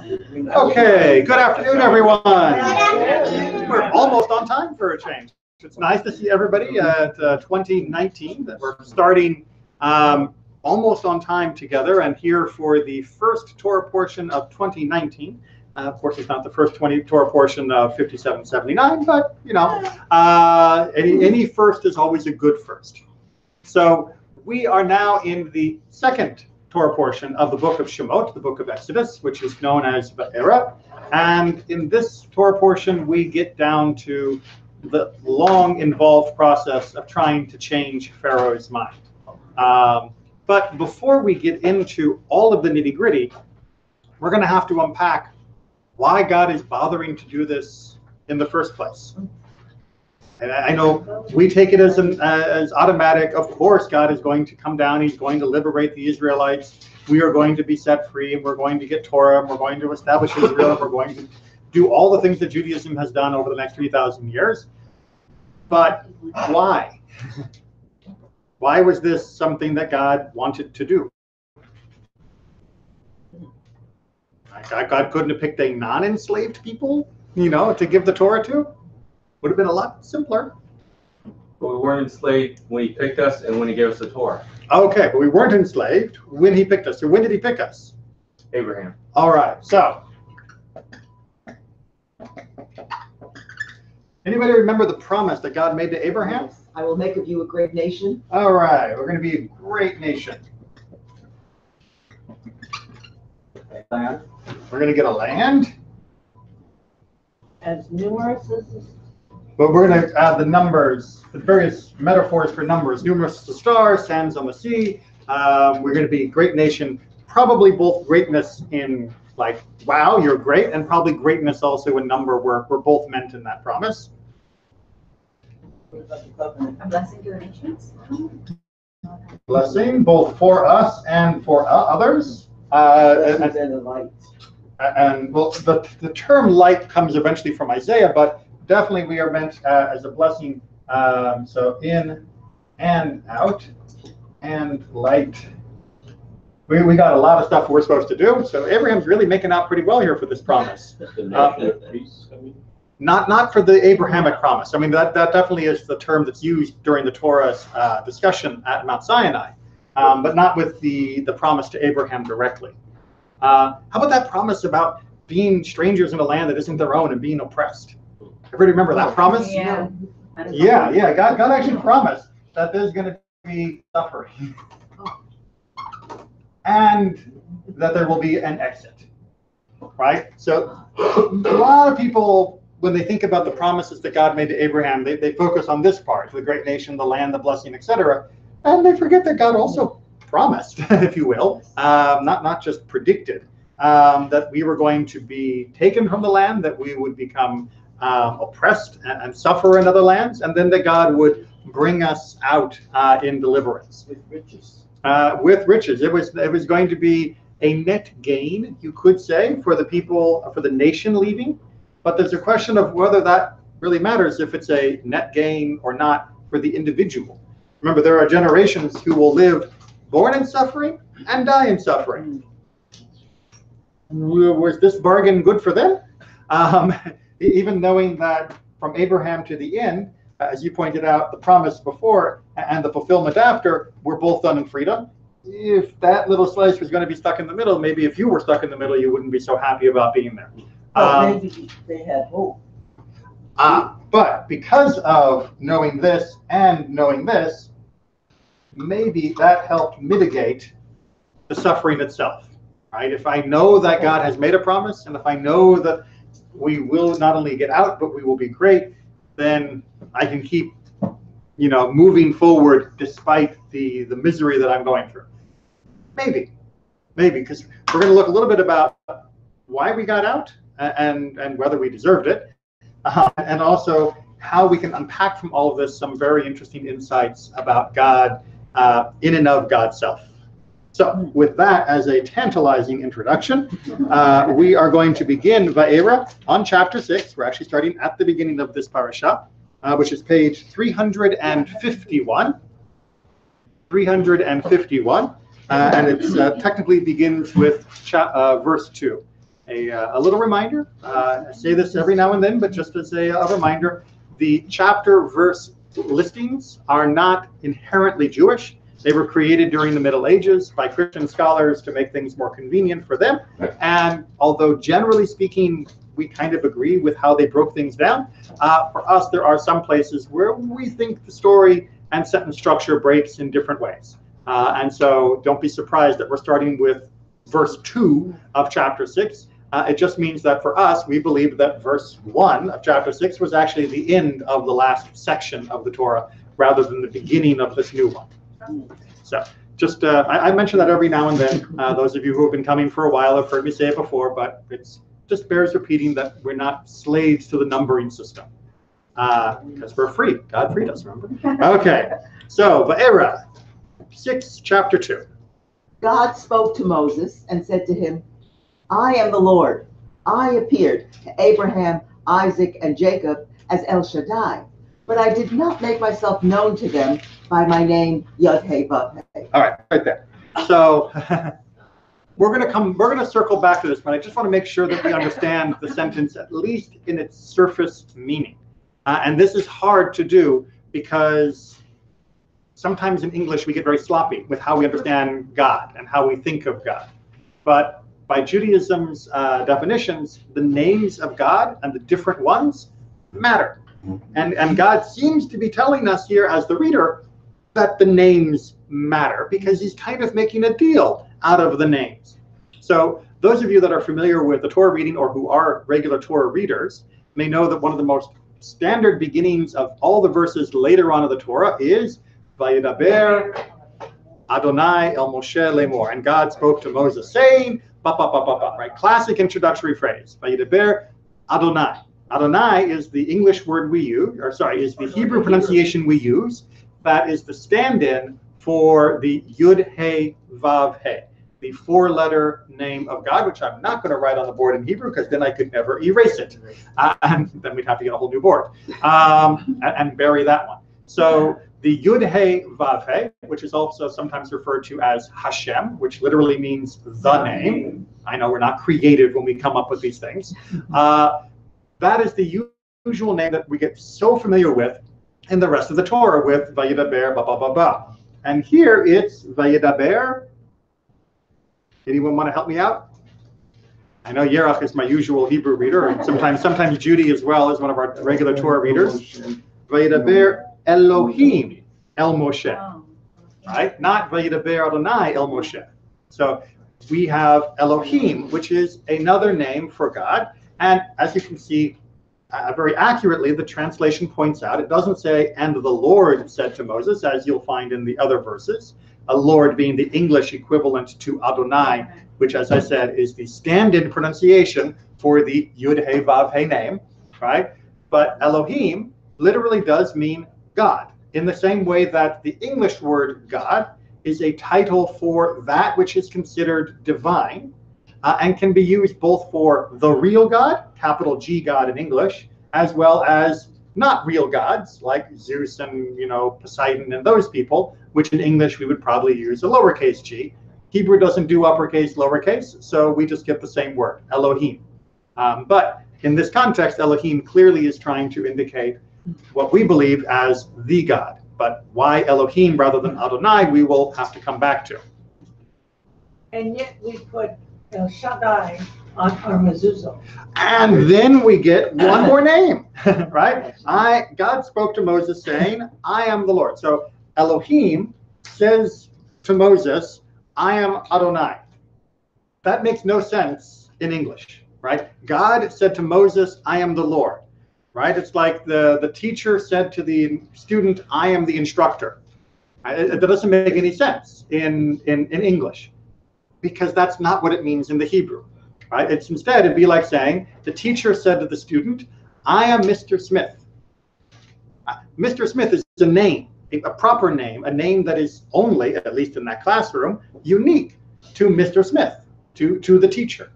Okay, good afternoon, everyone. We're almost on time for a change. It's nice to see everybody at 2019, that we're starting almost on time together and here for the first Torah portion of 2019. Of course, it's not the first Torah portion of 5779, but you know, any first is always a good first. So we are now in the second Torah portion of the book of Shemot, the book of Exodus, which is known as Vaera. And in this Torah portion, we get down to the long, involved process of trying to change Pharaoh's mind. But before we get into all of the nitty-gritty, we're going to have to unpack why God is bothering to do this in the first place. And I know we take it as automatic. Of course, God is going to come down. He's going to liberate the Israelites. We are going to be set free, and we're going to get Torah, and we're going to establish Israel, and we're going to do all the things that Judaism has done over the next 3,000 years. But why? Why was this something that God wanted to do? God couldn't have picked a non-enslaved people, to give the Torah to? Would have been a lot simpler. But we weren't enslaved when he picked us and when he gave us the Torah. Okay, but we weren't enslaved when he picked us. So when did he pick us? Abraham. All right, so. Anybody remember the promise that God made to Abraham? Yes. I will make of you a great nation. All right, we're going to be a great nation. Land. We're going to get a land. As numerous as the... But we're going to add the numbers, the various metaphors for numbers. Numerous as the stars, sands on the sea. We're going to be a great nation. Probably both greatness in like, wow, you're great, and probably greatness also in number were both meant in that promise. A blessing to the nations. Blessing both for us and for others. And well, the term light comes eventually from Isaiah, but definitely we are meant as a blessing. So in and out and light. We got a lot of stuff we're supposed to do. So Abraham's really making out pretty well here for this promise. Not for the Abrahamic promise. I mean, that definitely is the term that's used during the Torah's discussion at Mount Sinai, but not with the promise to Abraham directly. How about that promise about being strangers in a land that isn't their own and being oppressed? Everybody remember that promise? Yeah. Yeah. God actually promised that there's going to be suffering and that there will be an exit, right? So a lot of people, when they think about the promises that God made to Abraham, they focus on this part, the great nation, the land, the blessing, etc. And they forget that God also promised, if you will, not just predicted, that we were going to be taken from the land, that we would become oppressed and suffer in other lands, and then that God would bring us out in deliverance. With riches. With riches. It was going to be a net gain, you could say, for the people, for the nation leaving. But there's a question of whether that really matters, if it's a net gain or not for the individual. Remember, there are generations who will live born in suffering and die in suffering. Was this bargain good for them? Even knowing that from Abraham to the end, as you pointed out, the promise before and the fulfillment after were both done in freedom. If that little slice was going to be stuck in the middle, maybe if you were stuck in the middle, you wouldn't be so happy about being there. Maybe they had hope. But because of knowing this and knowing this, maybe that helped mitigate the suffering itself, right? If I know that God has made a promise, and if I know that we will not only get out, but we will be great, then I can keep, moving forward despite the misery that I'm going through. Maybe, because we're going to look a little bit about why we got out and whether we deserved it, and also how we can unpack from all of this some very interesting insights about God in and of God's self. So with that as a tantalizing introduction, we are going to begin Vaera on chapter 6. We're actually starting at the beginning of this parasha, which is page 351. 351, and it technically begins with verse 2. a little reminder. I say this every now and then, but just as a reminder, the chapter verse listings are not inherently Jewish. They were created during the Middle Ages by Christian scholars to make things more convenient for them. And although generally speaking, we kind of agree with how they broke things down, for us, there are some places where we think the story and sentence structure breaks in different ways. And so don't be surprised that we're starting with verse 2 of chapter 6. It just means that for us, we believe that verse 1 of chapter 6 was actually the end of the last section of the Torah rather than the beginning of this new one. So just, I mention that every now and then. Those of you who have been coming for a while have heard me say it before, but it just bears repeating that we're not slaves to the numbering system. Because we're free. God freed us, remember? Okay, so Vaera, 6, chapter 2. God spoke to Moses and said to him, I am the Lord. I appeared to Abraham, Isaac, and Jacob as El Shaddai, but I did not make myself known to them by my name, Yod-Heh-Vav-Heh. All right there. So we're gonna circle back to this, but I just want to make sure that we understand the sentence at least in its surface meaning. And this is hard to do because sometimes in English we get very sloppy with how we understand God and how we think of God. But by Judaism's definitions, the names of God and the different ones matter. And God seems to be telling us here as the reader that the names matter because he's kind of making a deal out of the names. So those of you that are familiar with the Torah reading or who are regular Torah readers may know that one of the most standard beginnings of all the verses later on in the Torah is Vayedaber Adonai El Moshe Lemor. And God spoke to Moses saying, ba, ba, ba, ba, ba, right? Classic introductory phrase. Vayedaber Adonai. Adonai is the English word we use, or sorry, is the Hebrew pronunciation we use. That is the stand-in for the Yud-Heh-Vav-Heh, the 4-letter name of God, which I'm not going to write on the board in Hebrew because then I could never erase it. And then we'd have to get a whole new board and bury that one. So the Yud-Heh-Vav-Heh, which is also sometimes referred to as Hashem, which literally means the name. I know we're not creative when we come up with these things. That is the usual name that we get so familiar with in the rest of the Torah with Vayedaber, ba, ba, ba, ba. And here it's Vayedaber. Anyone want to help me out? I know Yerach is my usual Hebrew reader, and sometimes Judy as well is one of our regular Torah readers. Vayedaber Elohim El Moshe, right? Not Vayedaber Adonai El Moshe. So we have Elohim, which is another name for God. And as you can see, very accurately, the translation points out, it doesn't say, and the Lord said to Moses, as you'll find in the other verses, a Lord being the English equivalent to Adonai, which, as I said, is the stand-in pronunciation for the Yud-Heh-Vav-Heh name, right? But Elohim literally does mean God, in the same way that the English word God is a title for that which is considered divine, and can be used both for the real God, capital G God in English, as well as not real gods like Zeus and Poseidon and those people, which in English we would probably use a lowercase g. Hebrew doesn't do uppercase, lowercase, so we just get the same word, Elohim. But in this context, Elohim clearly is trying to indicate what we believe as the God. But why Elohim rather than Adonai, we will have to come back to. And yet we put El Shaddai on our mezuzah. And then we get one more name, right? God spoke to Moses saying, I am the Lord. So Elohim says to Moses, I am Adonai. That makes no sense in English, right? God said to Moses, I am the Lord, right? It's like the teacher said to the student, I am the instructor. It doesn't make any sense in English, because that's not what it means in the Hebrew, right? It's instead, it'd be like saying, the teacher said to the student, I am Mr. Smith. Mr. Smith is a name, a proper name, a name that is only, at least in that classroom, unique to Mr. Smith, to the teacher.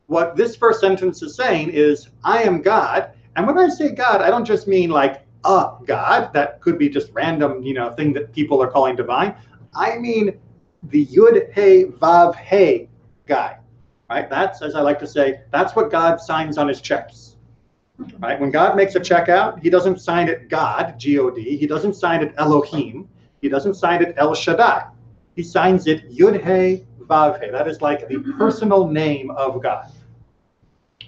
What this first sentence is saying is, I am God. And when I say God, I don't just mean like a God, that could be just random, thing that people are calling divine. I mean the Yud-Heh-Vav-Heh guy, right? That's, as I like to say, that's what God signs on his checks, right? When God makes a check out, he doesn't sign it God, G-O-D. He doesn't sign it Elohim. He doesn't sign it El Shaddai. He signs it Yud-He Vav-He. That is like the personal name of God.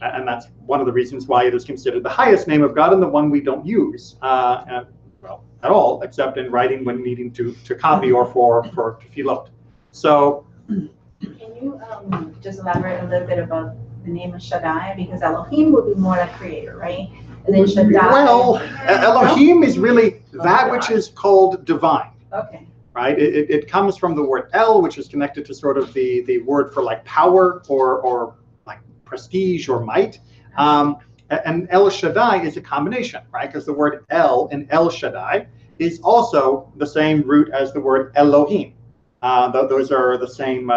And that's one of the reasons why it is considered the highest name of God and the one we don't use, well, at all, except in writing when needing to copy or for tefillot. So, Can you just elaborate a little bit about the name of Shaddai? Because Elohim would be more like creator, right? And then Shaddai. well, Elohim is really that which is called divine. Okay. Right? It comes from the word El, which is connected to sort of the word for like power or like prestige or might. And El Shaddai is a combination, right? Because the word El in El Shaddai is also the same root as the word Elohim. Those are the same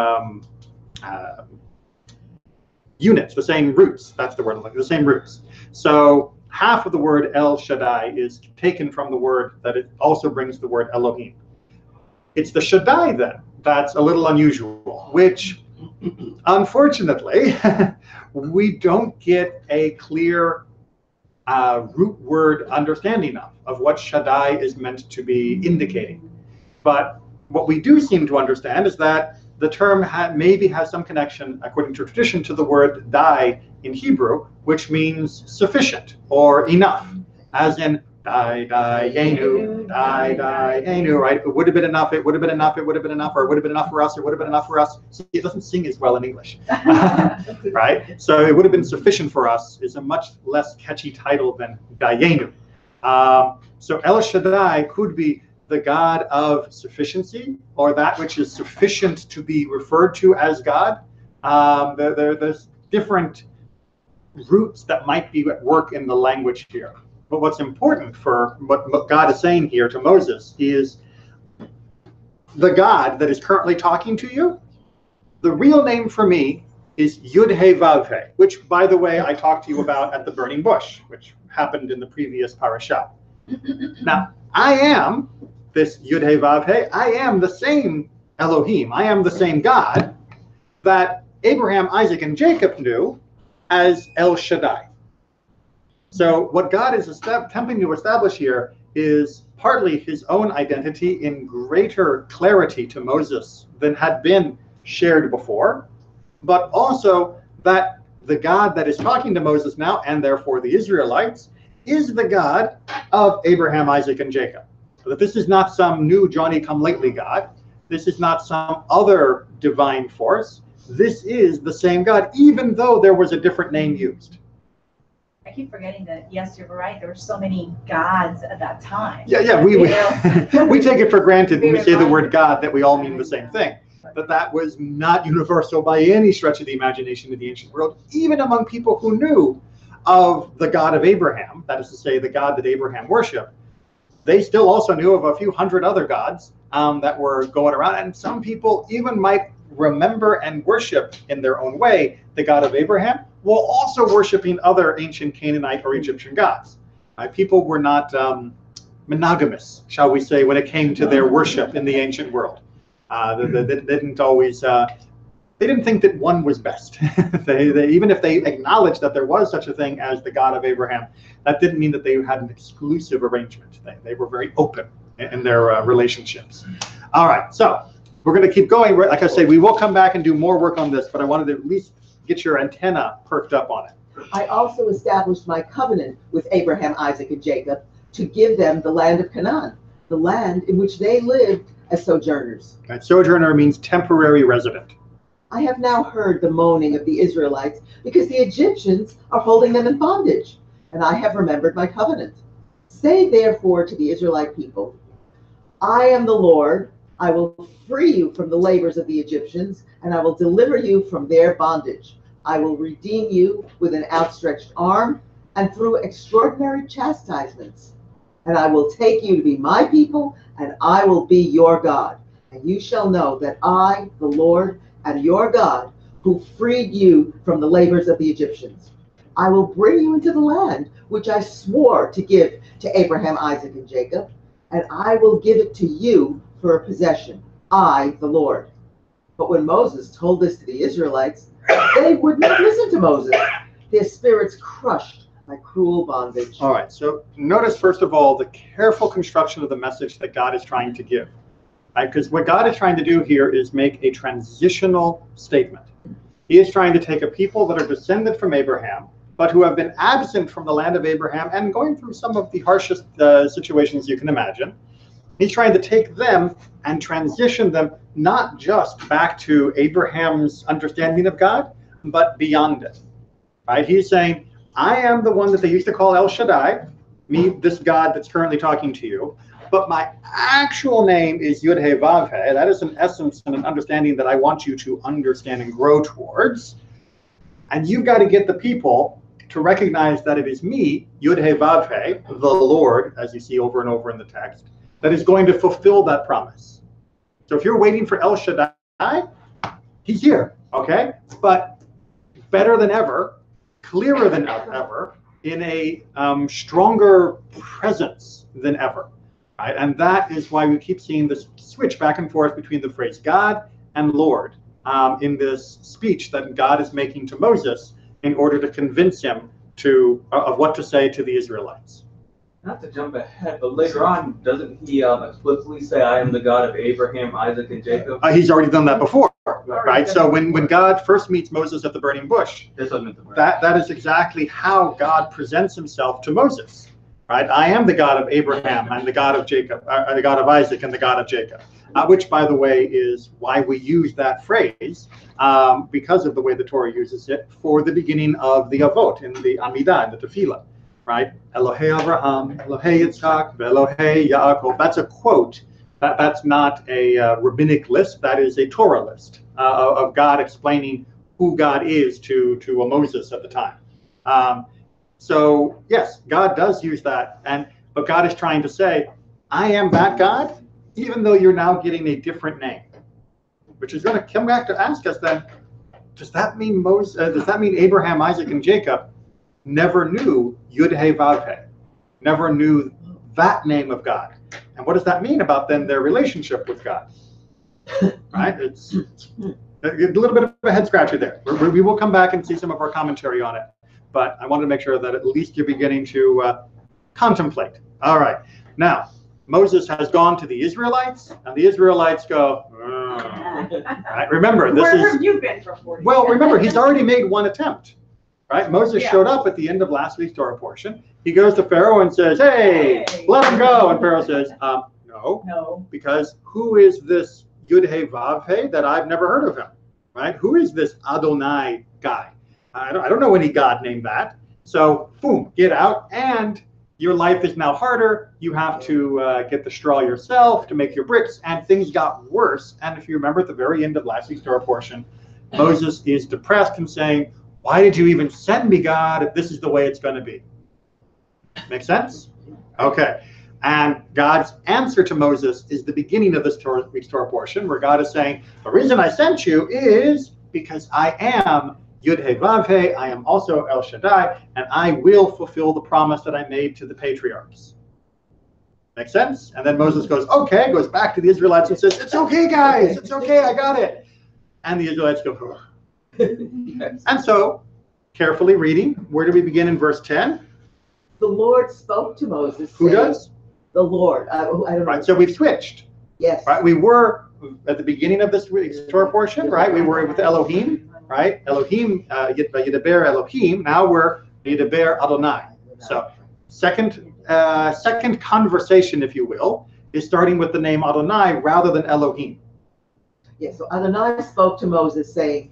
units, the same roots. That's the word, the same roots. So half of the word El Shaddai is taken from the word that it also brings the word Elohim. It's the Shaddai then that's a little unusual, which unfortunately we don't get a clear root word understanding of what Shaddai is meant to be indicating. But what we do seem to understand is that the term maybe has some connection, according to tradition, to the word dai in Hebrew, which means sufficient or enough, as in dai, yenu, right? It would have been enough, it would have been enough, it would have been enough, or it would have been enough for us, it would have been enough for us. See, it doesn't sing as well in English, right? So it would have been sufficient for us is a much less catchy title than dayenu. So El Shaddai could be the God of sufficiency, or that which is sufficient to be referred to as God. There's different roots that might be at work in the language here. But what's important for what God is saying here to Moses is the God that is currently talking to you, the real name for me is Yud-He Vav-He, which, by the way, I talked to you about at the burning bush, which happened in the previous parasha. Now, I am this Yud-He Vav-He. I am the same Elohim. I am the same God that Abraham, Isaac, and Jacob knew as El Shaddai. So what God is attempting to establish here is partly his own identity in greater clarity to Moses than had been shared before, but also that the God that is talking to Moses now, and therefore the Israelites, is the God of Abraham, Isaac, and Jacob. So that this is not some new Johnny-come-lately God. This is not some other divine force. This is the same God, even though there was a different name used. I keep forgetting that, yes, you're right, there were so many gods at that time. Yeah, we take it for granted when we say the word God that we all mean the same thing. But that was not universal by any stretch of the imagination in the ancient world, even among people who knew of the God of Abraham, that is to say, the God that Abraham worshipped. They still also knew of a few hundred other gods that were going around, and some people even might remember and worship in their own way the God of Abraham, while also worshiping other ancient Canaanite or Egyptian gods. People were not monogamous, shall we say, when it came to their worship in the ancient world. They didn't always, they didn't think that one was best. Even if they acknowledged that there was such a thing as the God of Abraham, that didn't mean that they had an exclusive arrangement. They were very open in their relationships. All right, so we're going to keep going. Like I say, we will come back and do more work on this, but I wanted to at least get your antenna perked up on it. I also established my covenant with Abraham, Isaac, and Jacob to give them the land of Canaan, the land in which they lived as sojourners. Right, sojourner means temporary resident. I have now heard the moaning of the Israelites because the Egyptians are holding them in bondage, and I have remembered my covenant. Say therefore to the Israelite people, I am the Lord. I will free you from the labors of the Egyptians, and I will deliver you from their bondage. I will redeem you with an outstretched arm and through extraordinary chastisements. And I will take you to be my people, and I will be your God. And you shall know that I, the Lord, am your God, who freed you from the labors of the Egyptians. I will bring you into the land which I swore to give to Abraham, Isaac, and Jacob, and I will give it to you for a possession. I, the Lord. But when Moses told this to the Israelites, They would not listen to Moses, their spirits crushed by cruel bondage. All right, so notice first of all the careful construction of the message that God is trying to give. Right? Because what God is trying to do here is make a transitional statement. He is trying to take a people that are descended from Abraham, but who have been absent from the land of Abraham and going through some of the harshest situations you can imagine. He's trying to take them and transition them not just back to Abraham's understanding of God, but beyond it. Right? He's saying, I am the one that they used to call El Shaddai, me, this God that's currently talking to you, but my actual name is Yud-Heh-Vav-Heh. That is an essence and an understanding that I want you to understand and grow towards. And you've got to get the people to recognize that it is me, Yud-Heh-Vav-Heh, the Lord, as you see over and over in the text, that is going to fulfill that promise. So if you're waiting for El Shaddai, he's here, okay? But better than ever, clearer than ever, in a stronger presence than ever. Right? And that is why we keep seeing this switch back and forth between the phrase God and Lord in this speech that God is making to Moses in order to convince him of what to say to the Israelites. Not to jump ahead, but later on, doesn't he explicitly say, I am the God of Abraham, Isaac, and Jacob? He's already done that before, right? So when God first meets Moses at the burning bush, that is exactly how God presents himself to Moses, right? I am the God of Abraham, and the God of Jacob, the God of Isaac, and the God of Jacob, which, by the way, is why we use that phrase, because of the way the Torah uses it for the beginning of the Avot, in the Amidah, in the Tefillah. Right? Elohei Abraham, Elohei Yitzchak, Elohei Yaakov. That's a quote. That's not a rabbinic list. That is a Torah list of God explaining who God is to a Moses at the time. So yes, God does use that, but God is trying to say, I am that God, even though you're now getting a different name, which is going to come back to ask us then, does that mean Moses? Does that mean Abraham, Isaac, and Jacob never knew Yud-Heh-Vav-Heh, never knew that name of God? And what does that mean about then their relationship with God? Right? It's a little bit of a head scratcher there. We will come back and see some of our commentary on it, but I wanted to make sure that at least you're beginning to contemplate. All right. Now, Moses has gone to the Israelites, and the Israelites go, right? Remember, Where have you been for 40 years? Well, remember, he's already made one attempt. Right? Moses showed up at the end of last week's Torah portion. He goes to Pharaoh and says, hey, let him go. And Pharaoh says, no, because who is this Yud-Heh-Vav-Heh that I've never heard of him? Right? Who is this Adonai guy? I don't know any God named that. So, boom, get out. And your life is now harder. You have to get the straw yourself to make your bricks. And things got worse. And if you remember at the very end of last week's Torah portion, Moses is depressed and saying, why did you even send me, God, if this is the way it's going to be? Make sense? Okay. And God's answer to Moses is the beginning of this week's Torah portion, where God is saying, the reason I sent you is because I am Yud-Heh-Vav-Heh, I am also El Shaddai, and I will fulfill the promise that I made to the patriarchs. Make sense? And then Moses goes, okay, goes back to the Israelites and says, it's okay, guys, it's okay, I got it. And the Israelites go, oh. And so, carefully reading, where do we begin in verse 10? The Lord spoke to Moses. Who does? The Lord. I don't know. Right, so we've switched. Yes. Right, we were at the beginning of this Torah portion, right? We were with Elohim, right? Elohim, Yidaber Elohim. Now we're Yidaber Adonai. So, second conversation, if you will, is starting with the name Adonai rather than Elohim. Yes. So Adonai spoke to Moses, saying,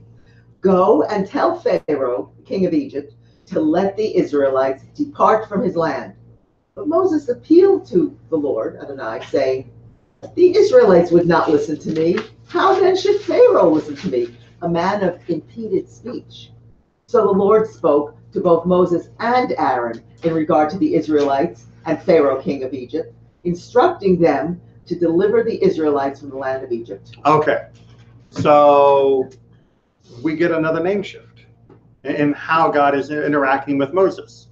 go and tell Pharaoh, king of Egypt, to let the Israelites depart from his land. But Moses appealed to the Lord, Adonai, saying, the Israelites would not listen to me. How then should Pharaoh listen to me, a man of impeded speech? So the Lord spoke to both Moses and Aaron in regard to the Israelites and Pharaoh, king of Egypt, instructing them to deliver the Israelites from the land of Egypt. Okay, so we get another name shift in how God is interacting with Moses.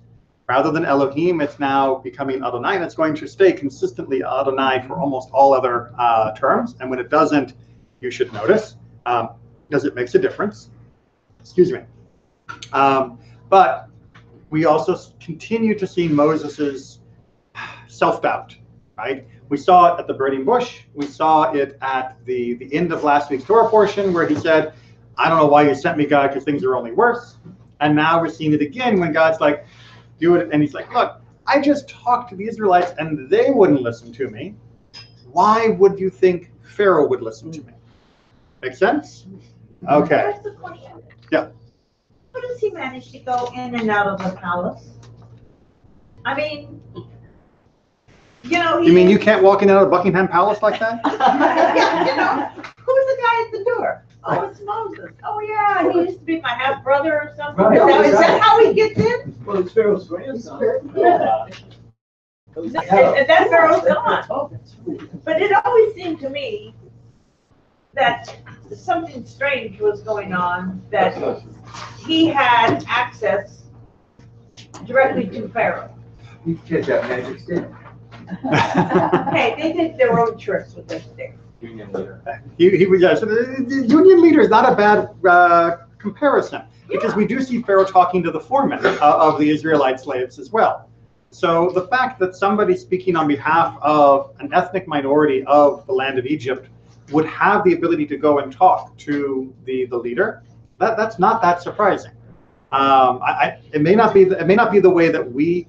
Rather than Elohim, it's now becoming Adonai, and it's going to stay consistently Adonai for almost all other terms. And when it doesn't, you should notice, because it makes a difference. Excuse me. But we also continue to see Moses's self-doubt, right? We saw it at the burning bush. We saw it at the end of last week's Torah portion where he said, I don't know why you sent me, God, because things are only worse. And now we're seeing it again when God's like, do it. And he's like, look, I just talked to the Israelites and they wouldn't listen to me. Why would you think Pharaoh would listen to me? Make sense? Okay. That's the question. Yeah. How does he manage to go in and out of the palace? I mean, You mean you can't walk in and out of Buckingham Palace like that? Yeah, who's the guy at the door? Oh, it's Moses. Oh, yeah, he used to be my half brother or something. Right. Is that how he gets in? Well, it's Pharaoh's grandson. Yeah. And that Pharaoh's gone. But it always seemed to me that something strange was going on, that he had access directly to Pharaoh. You get that magic stick. Hey, they did their own tricks with their stick. Union leader. He was, so the union leader is not a bad comparison, because we do see Pharaoh talking to the foreman of the Israelite slaves as well. So the fact that somebody speaking on behalf of an ethnic minority of the land of Egypt would have the ability to go and talk to the leader, that's not that surprising. It may not be the way that we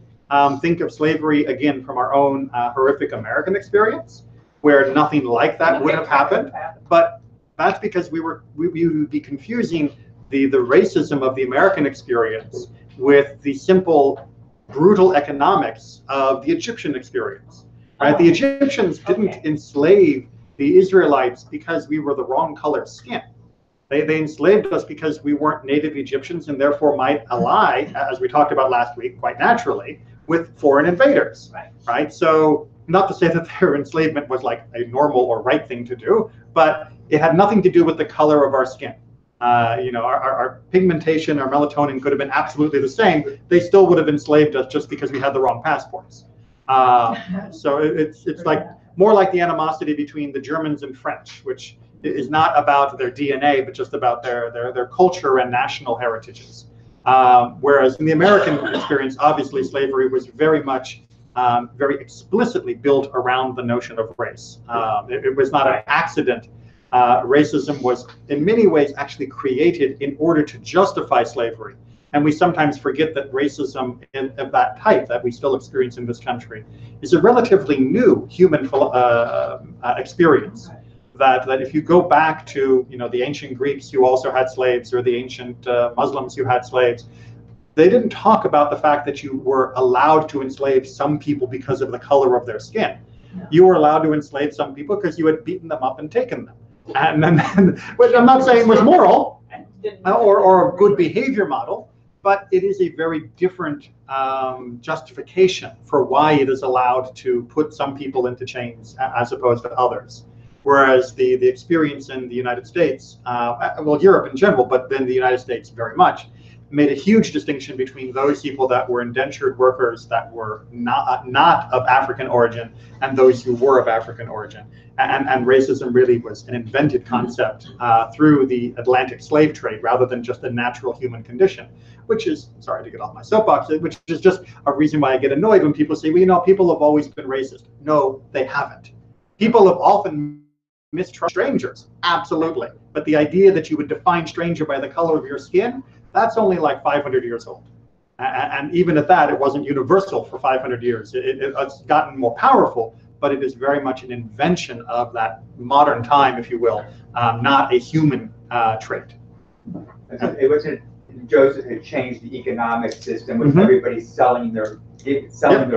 think of slavery, again, from our own horrific American experience, where nothing like that would have happened. But that's because we would be confusing the racism of the American experience with the simple, brutal economics of the Egyptian experience. Right? The Egyptians didn't enslave the Israelites because we were the wrong color skin. They enslaved us because we weren't native Egyptians and therefore might ally, as we talked about last week, quite naturally, with foreign invaders. Right? So not to say that their enslavement was like a normal or right thing to do, but it had nothing to do with the color of our skin. Our pigmentation, our melatonin could have been absolutely the same. They still would have enslaved us just because we had the wrong passports. So it's like more like the animosity between the Germans and French, which is not about their DNA, but just about their culture and national heritages. Whereas in the American experience, obviously slavery was very much, very explicitly built around the notion of race. It was not an accident. Racism was in many ways actually created in order to justify slavery. And we sometimes forget that racism of that type that we still experience in this country is a relatively new human experience. That if you go back to the ancient Greeks who also had slaves, or the ancient Muslims who had slaves, they didn't talk about the fact that you were allowed to enslave some people because of the color of their skin. No. You were allowed to enslave some people because you had beaten them up and taken them. And then, which I'm not saying was moral or a good behavior model, but it is a very different justification for why it is allowed to put some people into chains as opposed to others. Whereas the experience in the United States, well, Europe in general, but then the United States very much, made a huge distinction between those people that were indentured workers that were not of African origin and those who were of African origin. And racism really was an invented concept through the Atlantic slave trade rather than just a natural human condition, which is, sorry to get off my soapbox, which is just a reason why I get annoyed when people say, well, people have always been racist. No, they haven't. People have often mistrust strangers, absolutely. But the idea that you would define stranger by the color of your skin, that's only like 500 years old. And even at that, it wasn't universal for 500 years. It's gotten more powerful, but it is very much an invention of that modern time, if you will, not a human trait. It wasn't, Joseph had changed the economic system with everybody selling their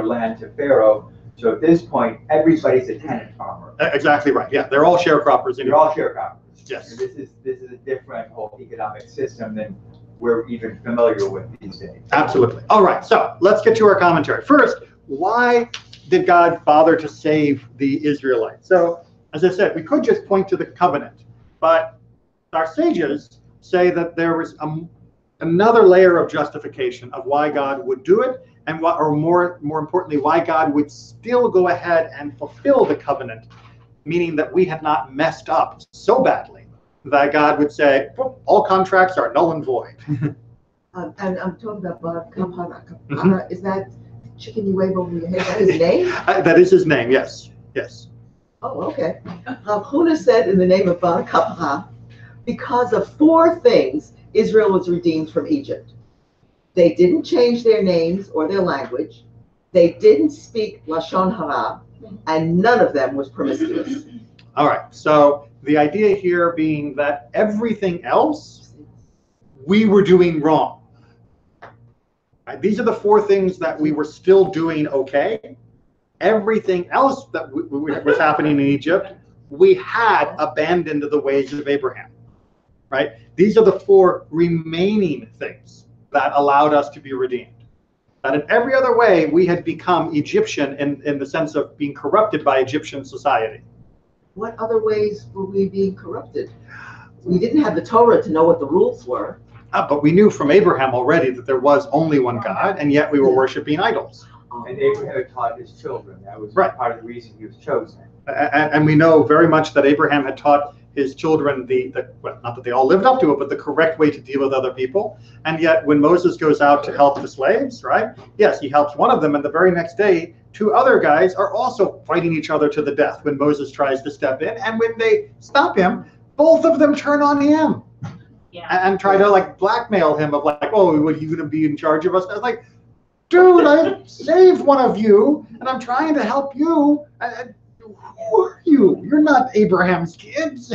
land to Pharaoh. So at this point, everybody's a tenant farmer. Exactly right. Yeah, they're all sharecroppers. They're all sharecroppers. Yes. And this is a different whole economic system than we're even familiar with these days. Absolutely. All right. So let's get to our commentary. First, why did God bother to save the Israelites? So, as I said, we could just point to the covenant, but our sages say that there was another layer of justification of why God would do it, and what, or more importantly, why God would still go ahead and fulfill the covenant, meaning that we had not messed up so badly that God would say, all contracts are null and void. And I'm talking about Bar Kapara. Is that chicken you wave over your head? Is that his name? That is his name, yes. Yes. Oh, okay. Rav Huna said in the name of Bar Kapara, because of 4 things, Israel was redeemed from Egypt. They didn't change their names or their language. They didn't speak Lashon Hara, and none of them was promiscuous. All right. So the idea here being that everything else we were doing wrong. Right? These are the 4 things that we were still doing okay. Everything else that was happening in Egypt, we had abandoned the ways of Abraham. Right? These are the 4 remaining things that allowed us to be redeemed. That in every other way, we had become Egyptian in the sense of being corrupted by Egyptian society. What other ways were we being corrupted? We didn't have the Torah to know what the rules were. But we knew from Abraham already that there was only one God, and yet we were worshiping idols. And Abraham taught his children. That was Right. part of the reason he was chosen. And we know very much that Abraham had taught his children well, not that they all lived up to it, but the correct way to deal with other people. And yet when Moses goes out to help the slaves, right? Yes, he helps one of them, and the very next day, 2 other guys are also fighting each other to the death when Moses tries to step in. And when they stop him, both of them turn on him. Yeah. And try to like blackmail him of like, oh, what, are you going to be in charge of us? I was like, dude, I saved one of you, and I'm trying to help you. Who are you? You're not Abraham's kids.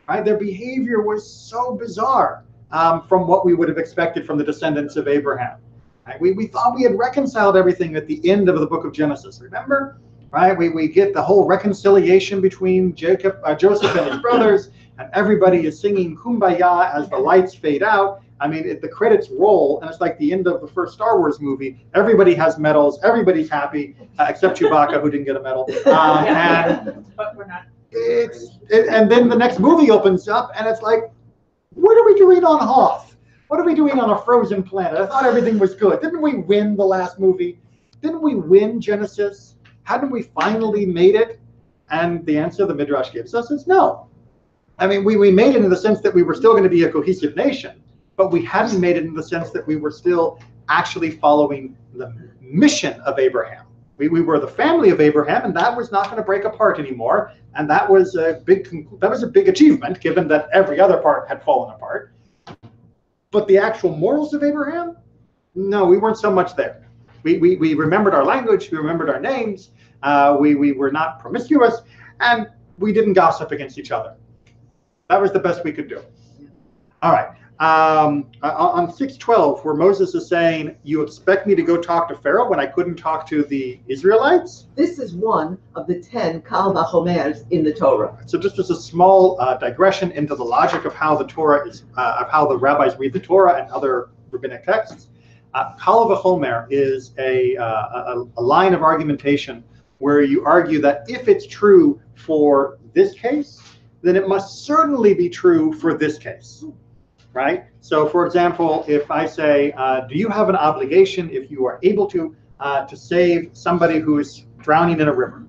Right? Their behavior was so bizarre from what we would have expected from the descendants of Abraham. Right? We thought we had reconciled everything at the end of the book of Genesis, remember? Right? We get the whole reconciliation between Joseph and his brothers, and everybody is singing Kumbaya as the lights fade out. I mean, the credits roll, and it's like the end of the first Star Wars movie. Everybody has medals. Everybody's happy, except Chewbacca, who didn't get a medal. But we're not. And then the next movie opens up, and it's like, what are we doing on Hoth? What are we doing on a frozen planet? I thought everything was good. Didn't we win the last movie? Didn't we win Genesis? Hadn't we finally made it? And the answer the Midrash gives us is no. I mean, we made it in the sense that we were still going to be a cohesive nation, but we hadn't made it in the sense that we were still actually following the mission of Abraham. We were the family of Abraham, and that was not going to break apart anymore. And that was a big achievement, given that every other part had fallen apart. But the actual morals of Abraham, no, we weren't so much there. We remembered our language, we remembered our names, we were not promiscuous, and we didn't gossip against each other. That was the best we could do. All right. On 6:12, where Moses is saying, you expect me to go talk to Pharaoh when I couldn't talk to the Israelites? This is one of the 10 Kal Vachomers in the Torah. So just as a small digression into the logic of how the Torah is, of how the rabbis read the Torah and other rabbinic texts, Kal Vachomer is a line of argumentation where you argue that if it's true for this case, then it must certainly be true for this case, right? So for example, if I say, do you have an obligation, if you are able to save somebody who is drowning in a river?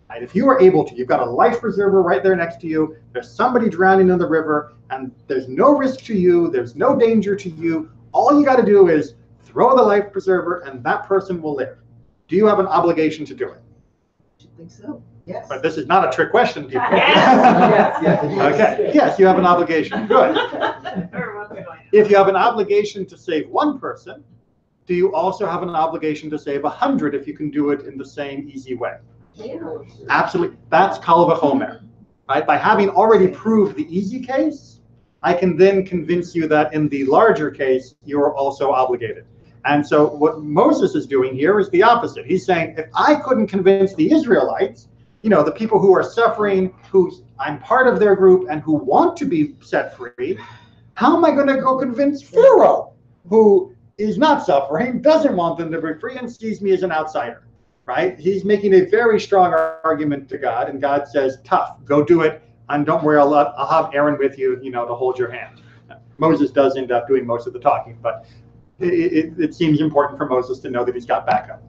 Right? If you are able to, you've got a life preserver right there next to you, there's somebody drowning in the river, and there's no risk to you, there's no danger to you, all you got to do is throw the life preserver and that person will live. Do you have an obligation to do it? I think so. Yes. But this is not a trick question, people. Yes. Okay. Yes, you have an obligation. Good. If you have an obligation to save one person, do you also have an obligation to save 100 if you can do it in the same easy way? Yeah. Absolutely. That's Kal Vachomer. Right? By having already proved the easy case, I can then convince you that in the larger case, you're also obligated. And so what Moses is doing here is the opposite. He's saying, if I couldn't convince the Israelites, the people who are suffering, who I'm part of their group and who want to be set free, how am I going to go convince Pharaoh, who is not suffering, doesn't want them to be free, and sees me as an outsider, right? He's making a very strong argument to God, and God says, tough, go do it, and don't worry, I'll have Aaron with you, to hold your hand. Moses does end up doing most of the talking, but it seems important for Moses to know that he's got backup.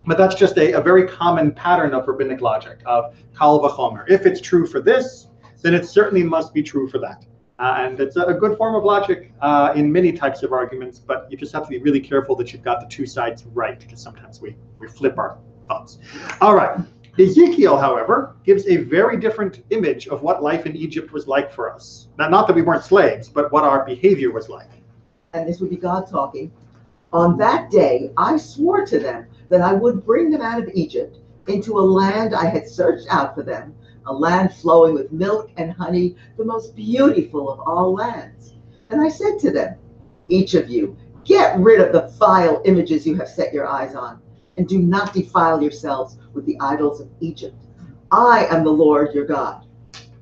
But that's just a very common pattern of rabbinic logic, of Kal Vachomer. If it's true for this, then it certainly must be true for that. And it's a good form of logic in many types of arguments, but you just have to be really careful that you've got the two sides right, because sometimes we flip our thoughts. All right. Ezekiel, however, gives a very different image of what life in Egypt was like for us. Now, not that we weren't slaves, but what our behavior was like. And this would be God talking. On that day, I swore to them that I would bring them out of Egypt into a land I had searched out for them, a land flowing with milk and honey, the most beautiful of all lands. And I said to them, each of you, get rid of the vile images you have set your eyes on, and do not defile yourselves with the idols of Egypt. I am the Lord your God.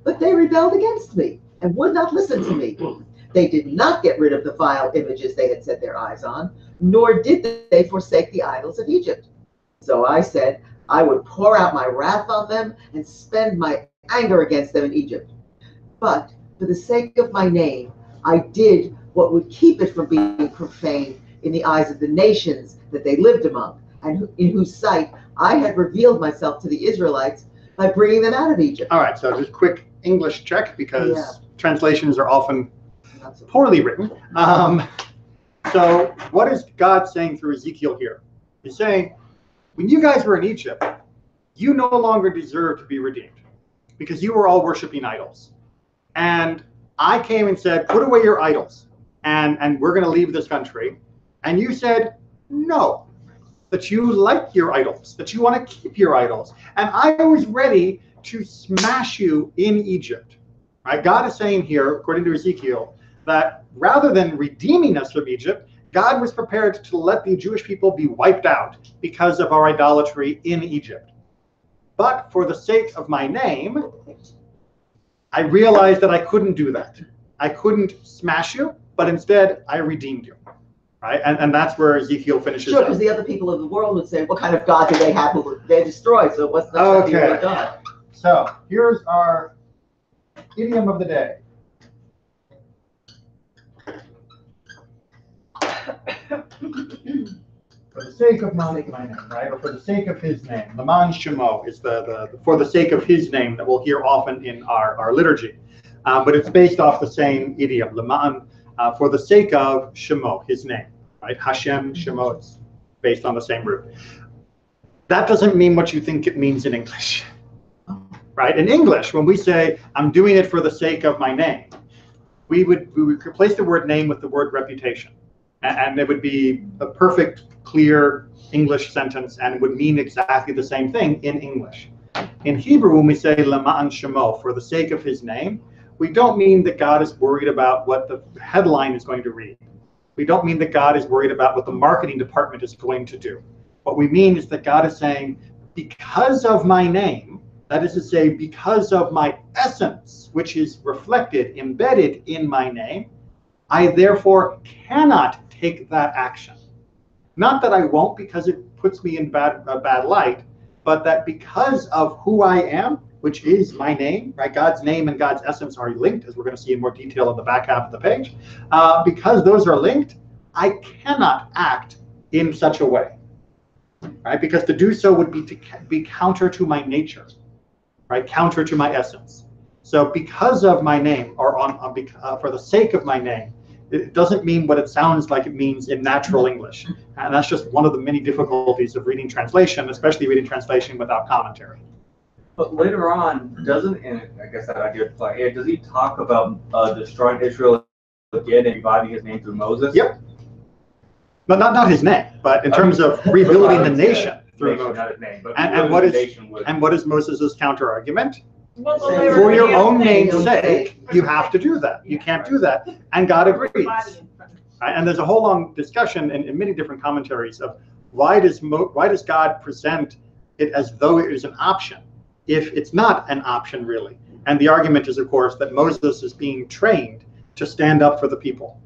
But they rebelled against me and would not listen to me. They did not get rid of the vile images they had set their eyes on, nor did they forsake the idols of Egypt. So I said, I would pour out my wrath on them and spend my anger against them in Egypt. But for the sake of my name, I did what would keep it from being profane in the eyes of the nations that they lived among, and in whose sight I had revealed myself to the Israelites by bringing them out of Egypt. All right, so just quick English check, because translations are often poorly written. So what is God saying through Ezekiel here? He's saying, when you guys were in Egypt, you no longer deserve to be redeemed because you were all worshiping idols. And I came and said, put away your idols and we're going to leave this country. And you said, no, that you like your idols, that you want to keep your idols. And I was ready to smash you in Egypt. Right? God is saying here, according to Ezekiel, that rather than redeeming us from Egypt, God was prepared to let the Jewish people be wiped out because of our idolatry in Egypt. But for the sake of my name, I realized that I couldn't do that. I couldn't smash you, but instead I redeemed you. Right? And that's where Ezekiel finishes. Sure, because the other people of the world would say, what kind of God do they have who they destroyed? So what's the God? So here's our idiom of the day. For the sake of my name, right? Or for the sake of his name. Leman Shemo is the for the sake of his name that we'll hear often in our liturgy. But it's based off the same idiom. Leman, for the sake of Shemo, his name. Right? Hashem Shemo, it's based on the same root. That doesn't mean what you think it means in English. Right? In English, when we say, I'm doing it for the sake of my name, we would replace the word name with the word reputation. And it would be a perfect, clear English sentence, and it would mean exactly the same thing in English. In Hebrew, when we say Lama'an Shemo, for the sake of his name, we don't mean that God is worried about what the headline is going to read. We don't mean that God is worried about what the marketing department is going to do. What we mean is that God is saying, because of my name, that is to say, because of my essence, which is reflected, embedded in my name, I therefore cannot take that action. Not that I won't because it puts me in a bad light, but that because of who I am, which is my name, right? God's name and God's essence are linked, as we're going to see in more detail in the back half of the page. Because those are linked, I cannot act in such a way, right? Because to do so would be to be counter to my nature, right? Counter to my essence. So because of my name, or for the sake of my name, it doesn't mean what it sounds like it means in natural English. And that's just one of the many difficulties of reading translation, especially reading translation without commentary. But later on, doesn't, and I guess that idea would apply here, does he talk about destroying Israel again and reviving his name through Moses? Yep. But not his name, but in terms of rebuilding the nation through Moses. Not his name, but and what is Moses' counter argument? Well, For your own name's sake, you have to do that. You can't do that. And God agrees. And there's a whole long discussion in many different commentaries of why does God present it as though it is an option if it's not an option really? And the argument is, of course, that Moses is being trained to stand up for the people,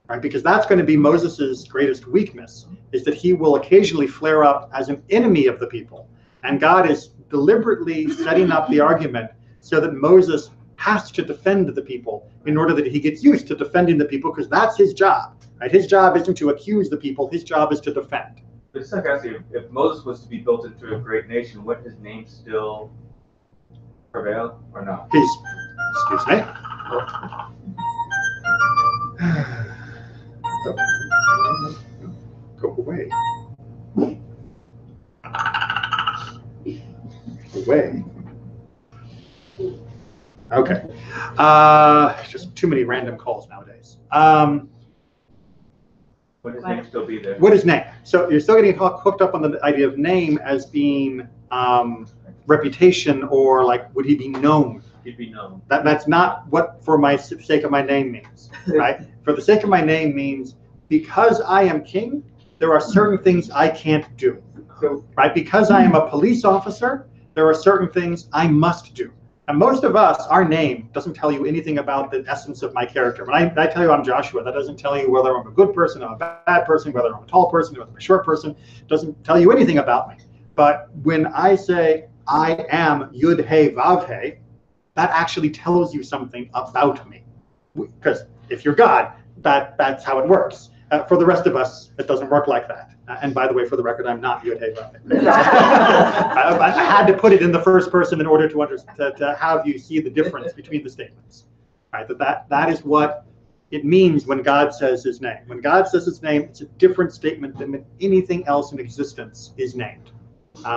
right? Because that's going to be Moses's greatest weakness, is that he will occasionally flare up as an enemy of the people. And God is deliberately setting up the argument so that Moses has to defend the people in order that he gets used to defending the people, because that's his job. Right? His job isn't to accuse the people, his job is to defend. But it's like asking, if Moses was to be built into a great nation, would his name still prevail or not? His Excuse me. Go away. Away. Okay. Just too many random calls nowadays. Would his name still be there? What is name? So you're still getting hooked up on the idea of name as being reputation, or like, would he be known? He'd be known. That's not what for my sake of my name means, right? For the sake of my name means because I am king, there are certain things I can't do, right? Because I am a police officer, there are certain things I must do. And most of us, our name doesn't tell you anything about the essence of my character. When I tell you I'm Joshua, that doesn't tell you whether I'm a good person or a bad person, whether I'm a tall person, whether I'm a short person. It doesn't tell you anything about me. But when I say I am Yud He Vav He, that actually tells you something about me. Because if you're God, that's how it works. For the rest of us, it doesn't work like that. And by the way, for the record, I'm not Yud He Vav He. I had to put it in the first person in order to have you see the difference between the statements. Right? That is what it means when God says his name. When God says his name, it's a different statement than when anything else in existence is named.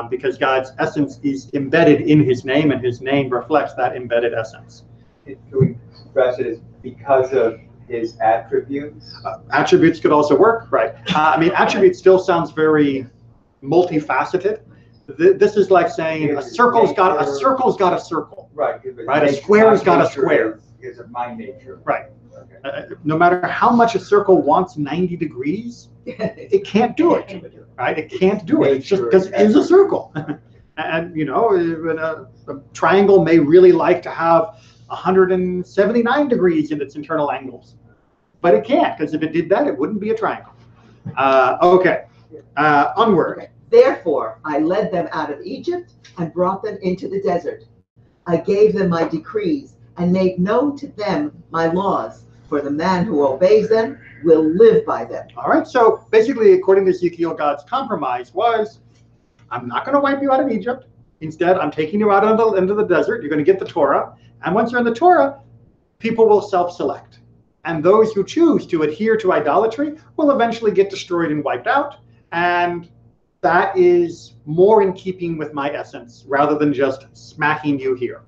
Because God's essence is embedded in his name, and his name reflects that embedded essence. Can we express it as because of his attributes? Attributes could also work, right? I mean, attributes still sounds very multifaceted. This is like saying a circle's got a circle. Right. Right. A square's got a square. Is of my nature. Right. Okay. No matter how much a circle wants 90 degrees, it can't do it. Right? It can't do it. It's just because it is a circle. And you know, a triangle may really like to have 179 degrees in its internal angles, but it can't, because if it did that, it wouldn't be a triangle. Okay. Onward. Therefore, I led them out of Egypt and brought them into the desert. I gave them my decrees and made known to them my laws, for the man who obeys them will live by them. All right, so basically, according to Ezekiel, God's compromise was, I'm not going to wipe you out of Egypt. Instead, I'm taking you out into the desert. You're going to get the Torah. And once you're in the Torah, people will self-select. And those who choose to adhere to idolatry will eventually get destroyed and wiped out. And that is more in keeping with my essence, rather than just smacking you here.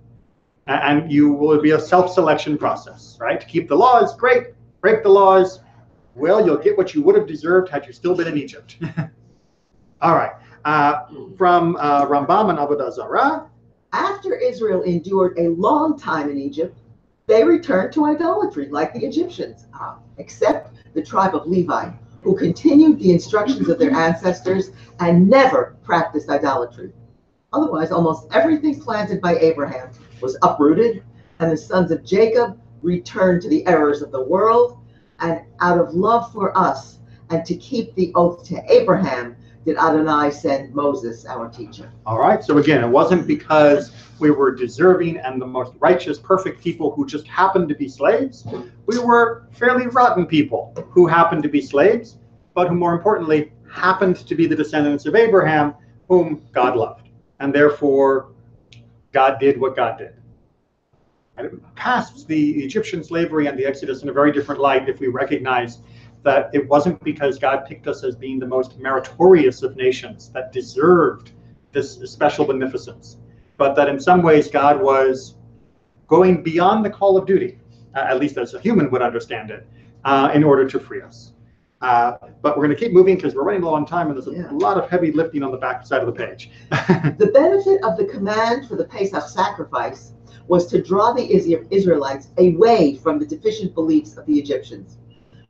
And you will be a self-selection process, right? To keep the laws, great. Break the laws, well, you'll get what you would have deserved had you still been in Egypt. All right. From Rambam and Avodah Zarah. After Israel endured a long time in Egypt, they returned to idolatry like the Egyptians, except the tribe of Levi, who continued the instructions of their ancestors and never practiced idolatry. Otherwise, almost everything planted by Abraham was uprooted, and the sons of Jacob returned to the errors of the world. And out of love for us and to keep the oath to Abraham, did Adonai send Moses, our teacher. All right. So again, it wasn't because we were deserving and the most righteous, perfect people who just happened to be slaves. We were fairly rotten people who happened to be slaves, but who more importantly happened to be the descendants of Abraham, whom God loved. And therefore, God did what God did. And it casts the Egyptian slavery and the Exodus in a very different light if we recognize that it wasn't because God picked us as being the most meritorious of nations that deserved this special beneficence, but that in some ways God was going beyond the call of duty, at least as a human would understand it, in order to free us. But we're going to keep moving because we're running low on time, and there's a lot of heavy lifting on the back side of the page. The benefit of the command for the Pesach sacrifice was to draw the Israelites away from the deficient beliefs of the Egyptians.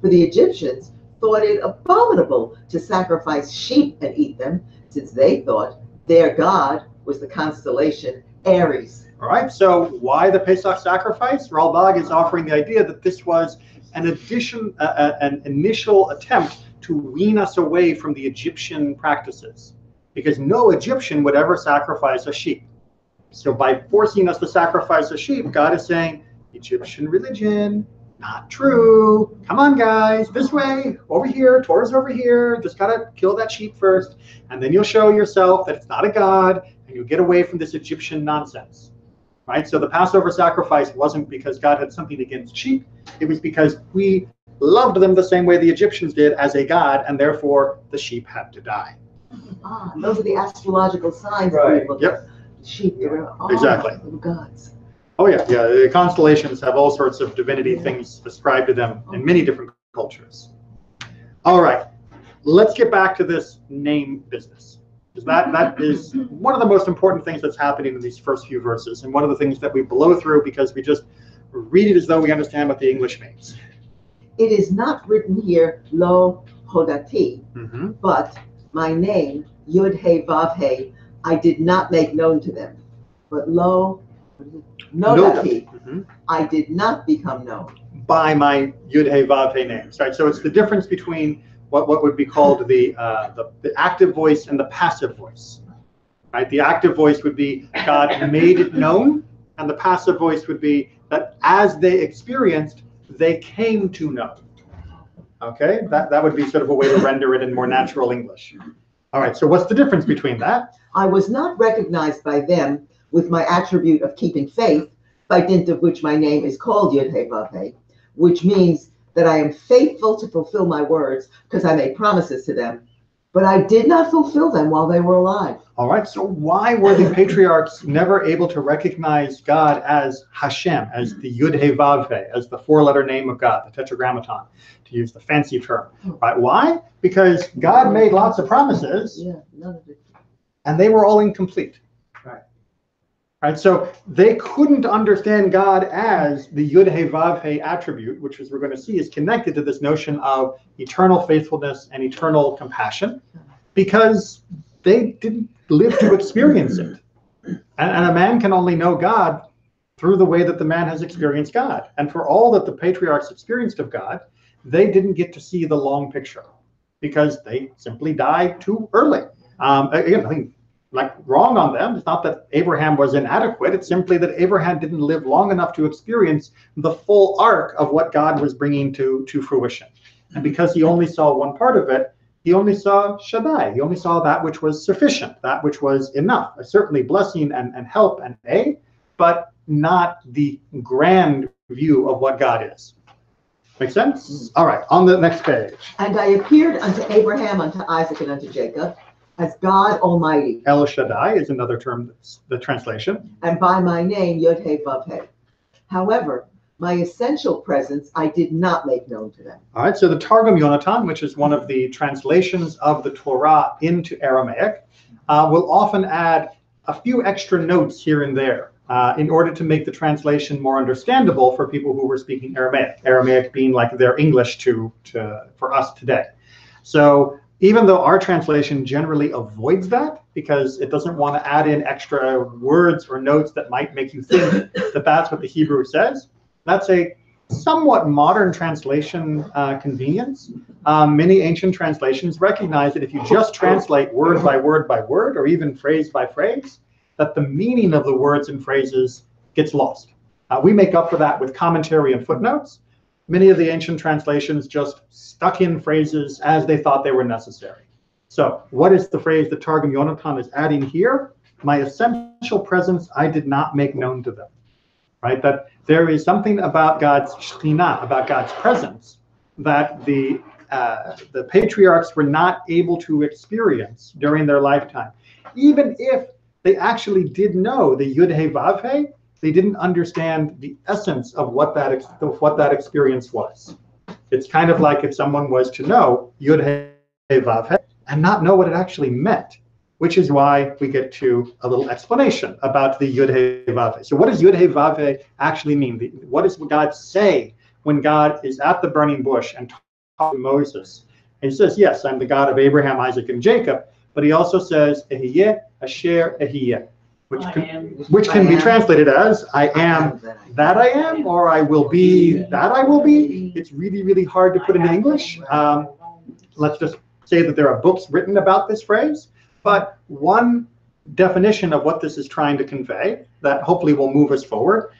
For the Egyptians thought it abominable to sacrifice sheep and eat them, since they thought their god was the constellation Aries. All right, so why the Pesach sacrifice? Ralbag is offering the idea that this was an initial attempt to wean us away from the Egyptian practices, because no Egyptian would ever sacrifice a sheep. So by forcing us to sacrifice a sheep, God is saying, Egyptian religion, not true. Come on, guys, this way, over here, Torah's over here. Just got to kill that sheep first, and then you'll show yourself that it's not a god, and you'll get away from this Egyptian nonsense. right? So the Passover sacrifice wasn't because God had something against sheep. It was because we loved them the same way the Egyptians did as a god, and therefore the sheep had to die. Those are the astrological signs Right. that we look Yep. at. Sheep, Exactly. little gods. Oh yeah, yeah. The constellations have all sorts of divinity things ascribed to them in many different cultures. All right, let's get back to this name business. Because that is one of the most important things that's happening in these first few verses, and one of the things that we blow through because we just read it as though we understand what the English means. It is not written here, Lo Hodati, Mm-hmm. but my name, Yud He Vav He, I did not make known to them. But Lo Nodati, Mm-hmm. I did not become known. By my Yud He Vav He names, right? So it's the difference between what would be called the active voice and the passive voice, right? The active voice would be God made it known, and the passive voice would be that as they experienced, they came to know. Okay, that would be sort of a way to render it in more natural English. All right, so what's the difference between that? I was not recognized by them with my attribute of keeping faith, by dint of which my name is called Yud He Vav He, which means that I am faithful to fulfill my words because I made promises to them, but I did not fulfill them while they were alive. All right, so why were the patriarchs never able to recognize God as Hashem, as the Yud He Vav He, as the four-letter name of God, the Tetragrammaton, to use the fancy term, right? Why? Because God made lots of promises, Yeah, none of it. and they were all incomplete. Right, so they couldn't understand God as the Yud He Vav He attribute, which, as we're going to see, is connected to this notion of eternal faithfulness and eternal compassion, because they didn't live to experience it. And a man can only know God through the way that the man has experienced God. And for all that the patriarchs experienced of God, they didn't get to see the long picture because they simply died too early. Again, I think, like, wrong on them. It's not that Abraham was inadequate. It's simply that Abraham didn't live long enough to experience the full arc of what God was bringing to fruition. And because he only saw one part of it, he only saw Shaddai. He only saw that which was sufficient, that which was enough. Certainly blessing and help and aid, but not the grand view of what God is. Make sense? All right, on the next page. And I appeared unto Abraham, unto Isaac, and unto Jacob as God Almighty. El Shaddai is another term, the translation. And by my name, Yod He Vav He. However, my essential presence I did not make known to them. All right, so the Targum Yonatan, which is one of the translations of the Torah into Aramaic, will often add a few extra notes here and there in order to make the translation more understandable for people who were speaking Aramaic. Aramaic being like their English for us today. So even though our translation generally avoids that because it doesn't want to add in extra words or notes that might make you think that that's what the Hebrew says, that's a somewhat modern translation convenience. Many ancient translations recognize that if you just translate word by word by word, or even phrase by phrase, that the meaning of the words and phrases gets lost. We make up for that with commentary and footnotes. Many of the ancient translations just stuck in phrases as they thought they were necessary. So what is the phrase that Targum Yonatan is adding here? My essential presence I did not make known to them. Right? That there is something about God's Shekhinah, about God's presence, that the patriarchs were not able to experience during their lifetime. Even if they actually did know the Yud He Vav He, they didn't understand the essence of what that experience was. It's kind of like if someone was to know Yud He Vav He and not know what it actually meant, which is why we get to a little explanation about the Yud He Vav He. So what does Yud He Vav He actually mean? What does God say when God is at the burning bush and talking to Moses? And he says, yes, I'm the God of Abraham, Isaac, and Jacob. But he also says, Ehiyeh Asher Ehiyeh, which can be translated as, I am that I am, or I will be that I will be. It's really, really hard to put into English. Let's just say that there are books written about this phrase. But one definition of what this is trying to convey, that hopefully will move us forward,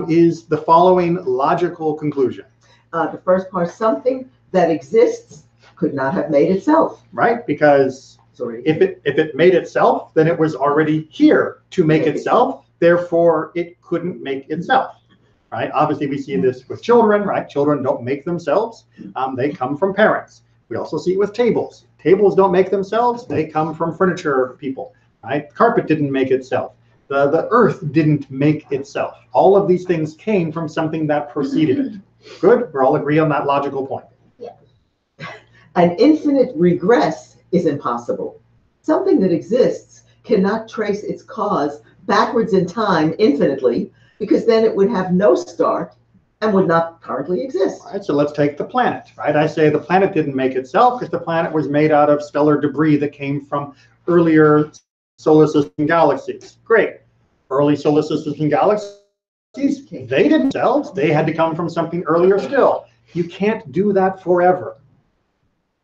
is the following logical conclusion. The first part, something that exists could not have made itself. Right? Because if it made itself, then it was already here to make itself. Therefore, it couldn't make itself. Right? Obviously, we see this with children, right? Children don't make themselves. They come from parents. We also see it with tables. Tables don't make themselves. They come from furniture people, right? Carpet didn't make itself. The earth didn't make itself. All of these things came from something that preceded it. Good? We're all agree on that logical point. Yeah. An infinite regress is impossible. Something that exists cannot trace its cause backwards in time infinitely, because then it would have no start and would not currently exist. All right, so let's take the planet, right? I say the planet didn't make itself because the planet was made out of stellar debris that came from earlier solar system galaxies. Great. Early solar system galaxies, they didn't themselves. They had to come from something earlier still. You can't do that forever,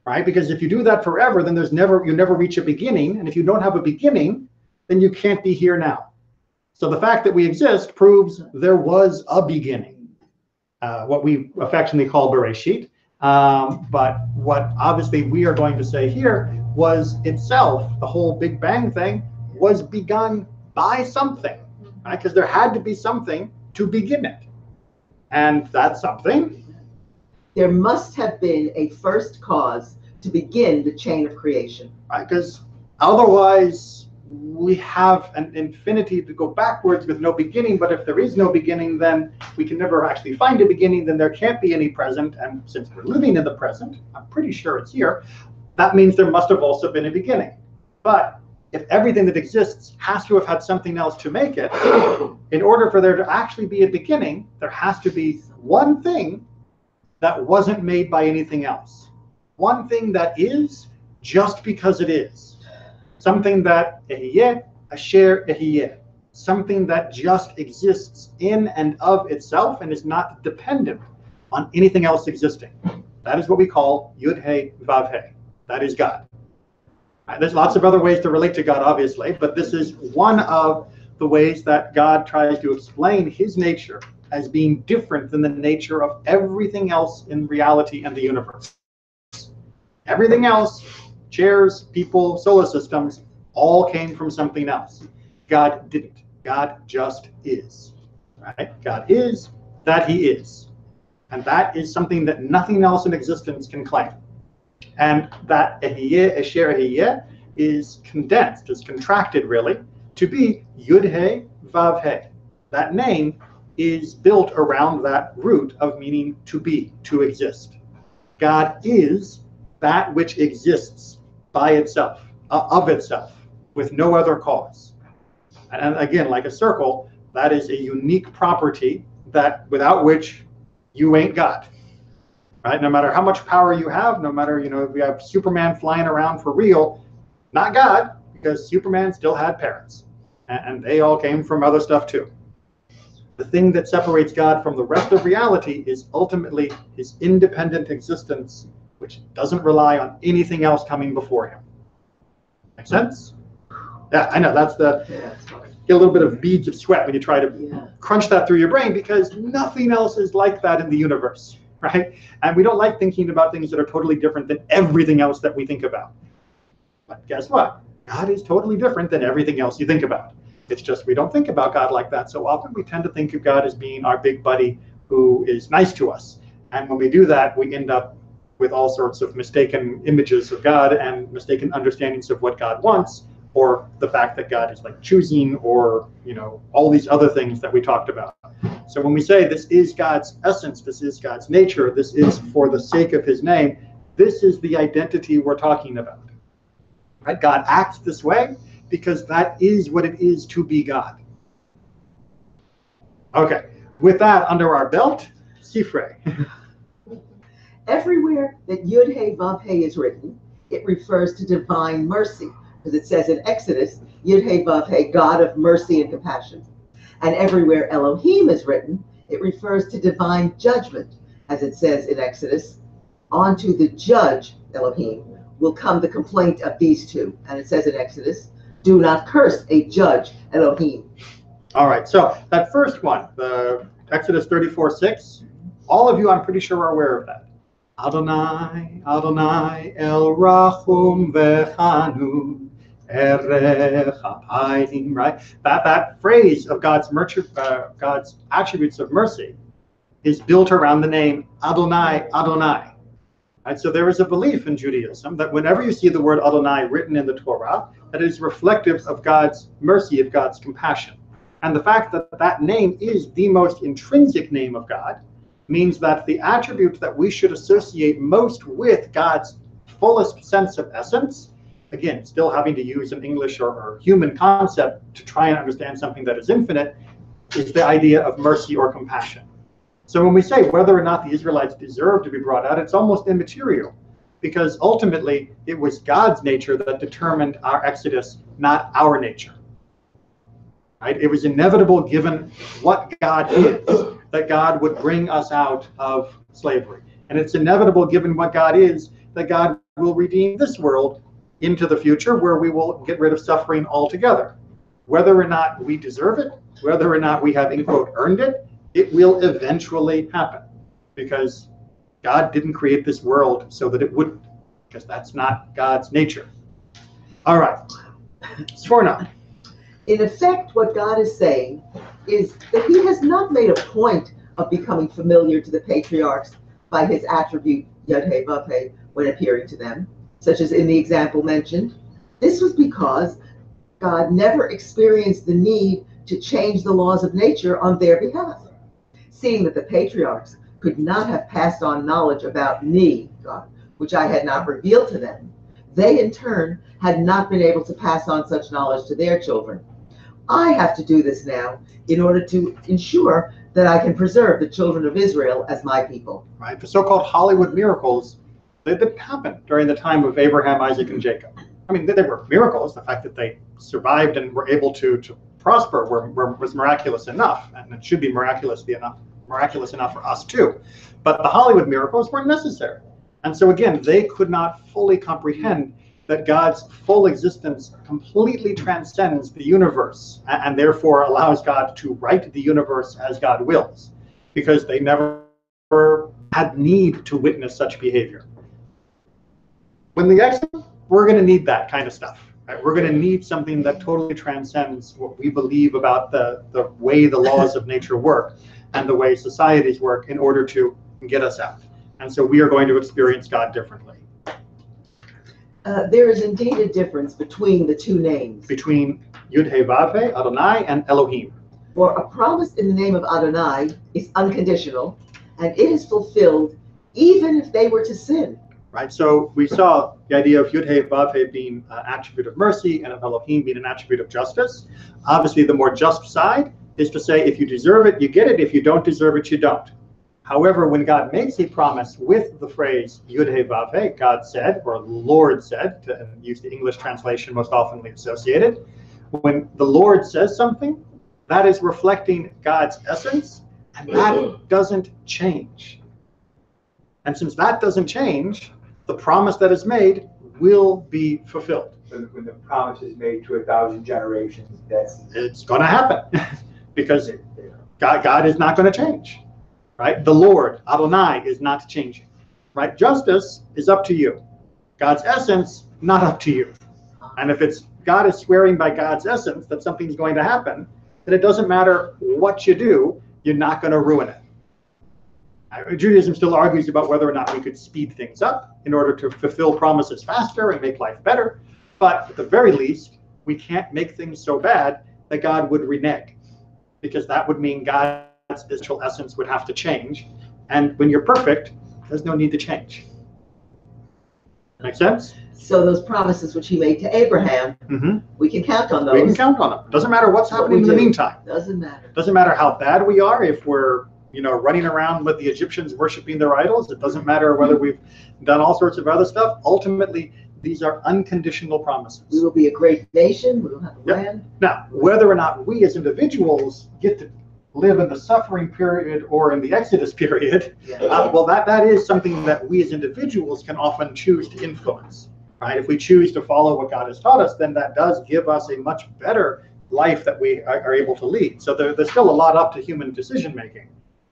right? Because if you do that forever, then you never reach a beginning. And if you don't have a beginning, then you can't be here now. So the fact that we exist proves there was a beginning, what we affectionately call Bereshit. But what obviously we are going to say here was itself, the whole Big Bang thing, was begun by something, right? Because there had to be something to begin it. And that something? There must have been a first cause to begin the chain of creation. Right? Because otherwise, we have an infinity to go backwards with no beginning, but if there is no beginning, then we can never actually find a beginning, then there can't be any present, and since we're living in the present, I'm pretty sure it's here, that means there must have also been a beginning. But if everything that exists has to have had something else to make it, in order for there to actually be a beginning, there has to be one thing that wasn't made by anything else. One thing that is just because it is. Something that ehiyeh, asher ehiyeh. Something that just exists in and of itself and is not dependent on anything else existing. That is what we call Yud-He Vav-He. That is God. There's lots of other ways to relate to God, obviously, but this is one of the ways that God tries to explain his nature as being different than the nature of everything else in reality and the universe. Everything else, chairs, people, solar systems, all came from something else. God didn't. God just is. Right? God is that he is. And that is something that nothing else in existence can claim. And that ehiyeh, asher ehiyeh is condensed, is contracted really, to be Yud-He, Vav-He. That name is built around that root of meaning to be, to exist. God is that which exists by itself, of itself, with no other cause. And again, like a circle, that is a unique property that without which you ain't God. Right? No matter how much power you have, no matter, if we have Superman flying around for real, not God, because Superman still had parents. And they all came from other stuff too. The thing that separates God from the rest of reality is ultimately his independent existence, which doesn't rely on anything else coming before him. Make sense? Yeah, I know, that's get a little bit of beads of sweat when you try to crunch that through your brain, because nothing else is like that in the universe, right? And we don't like thinking about things that are totally different than everything else that we think about. But guess what? God is totally different than everything else you think about. It's just we don't think about God like that so often. We tend to think of God as being our big buddy who is nice to us. And when we do that, we end up with all sorts of mistaken images of God and mistaken understandings of what God wants, or the fact that God is like choosing, or all these other things that we talked about. So when we say this is God's essence, this is God's nature, this is for the sake of his name, this is the identity we're talking about. Right? God acts this way because that is what it is to be God. Okay, with that under our belt, Sifrei. Everywhere that Yud-He Vav-He is written, it refers to divine mercy, because it says in Exodus, Yud-He Vav-He, God of mercy and compassion. And everywhere Elohim is written, it refers to divine judgment, as it says in Exodus, onto the judge, Elohim, will come the complaint of these two. And it says in Exodus, do not curse a judge, Elohim. All right, so that first one, the Exodus 34:6, all of you, I'm pretty sure, are aware of that. Adonai, Adonai, El Rachum Vechanun, Erech Apayim, right? That phrase of God's attributes of mercy is built around the name Adonai, Adonai. Right? So there is a belief in Judaism that whenever you see the word Adonai written in the Torah, that it is reflective of God's mercy, of God's compassion. And the fact that that name is the most intrinsic name of God means that the attribute that we should associate most with God's fullest sense of essence, again, still having to use an English or human concept to try and understand something that is infinite, is the idea of mercy or compassion. So when we say whether or not the Israelites deserve to be brought out, it's almost immaterial, because ultimately it was God's nature that determined our exodus, not our nature. Right? It was inevitable, given what God is, that God would bring us out of slavery. And it's inevitable, given what God is, that God will redeem this world into the future, where we will get rid of suffering altogether. Whether or not we deserve it, whether or not we have, in quote, earned it, it will eventually happen, because God didn't create this world so that it wouldn't, because that's not God's nature. All right, Sforna. In effect, what God is saying is that he has not made a point of becoming familiar to the patriarchs by his attribute Yod-Heh-Vav-Heh when appearing to them, such as in the example mentioned. This was because God never experienced the need to change the laws of nature on their behalf. Seeing that the patriarchs could not have passed on knowledge about me, God, which I had not revealed to them, they in turn had not been able to pass on such knowledge to their children. I have to do this now in order to ensure that I can preserve the children of Israel as my people. Right, the so-called Hollywood miracles, they didn't happen during the time of Abraham, Isaac, and Jacob. I mean, they were miracles. The fact that they survived and were able to prosper was miraculous enough, and it should be miraculous enough for us too. But the Hollywood miracles weren't necessary. And so again, they could not fully comprehend that God's full existence completely transcends the universe, and therefore allows God to write the universe as God wills, because they never had need to witness such behavior. When the Exodus, we're going to need that kind of stuff. Right? We're going to need something that totally transcends what we believe about the way the laws of nature work and the way societies work in order to get us out. And so we are going to experience God differently. There is indeed a difference between the two names. Between Yud-Heh-Vav-Heh, Adonai, and Elohim. For a promise in the name of Adonai is unconditional, and it is fulfilled even if they were to sin. Right, so we saw the idea of Yud-Heh-Vav-Heh being an attribute of mercy and of Elohim being an attribute of justice. Obviously, the more just side is to say, if you deserve it, you get it. If you don't deserve it, you don't. However, when God makes a promise with the phrase Yud-Heh-Vav-Heh, God said, or Lord said, to use the English translation most often associated, when the Lord says something, that is reflecting God's essence, and that doesn't change. And since that doesn't change, the promise that is made will be fulfilled. So when the promise is made to 1,000 generations, it's going to happen, because God is not going to change. Right? The Lord, Adonai, is not changing. Right? Justice is up to you. God's essence, not up to you. And if it's God is swearing by God's essence that something's going to happen, then it doesn't matter what you do, you're not going to ruin it. Judaism still argues about whether or not we could speed things up in order to fulfill promises faster and make life better. But at the very least, we can't make things so bad that God would renege, because that would mean God's essential essence would have to change. And when you're perfect, there's no need to change. Make sense? So those promises which he made to Abraham, we can count on those. We can count on them. Doesn't matter what's happening in the meantime. Doesn't matter. Doesn't matter how bad we are, if we're running around with the Egyptians worshiping their idols. It doesn't matter whether we've done all sorts of other stuff. Ultimately, these are unconditional promises. We will be a great nation. We will have a land. Now, whether or not we as individuals get to live in the suffering period or in the Exodus period, well, that is something that we as individuals can often choose to influence. Right? If we choose to follow what God has taught us, then that does give us a much better life that we are able to lead. So there's still a lot up to human decision making.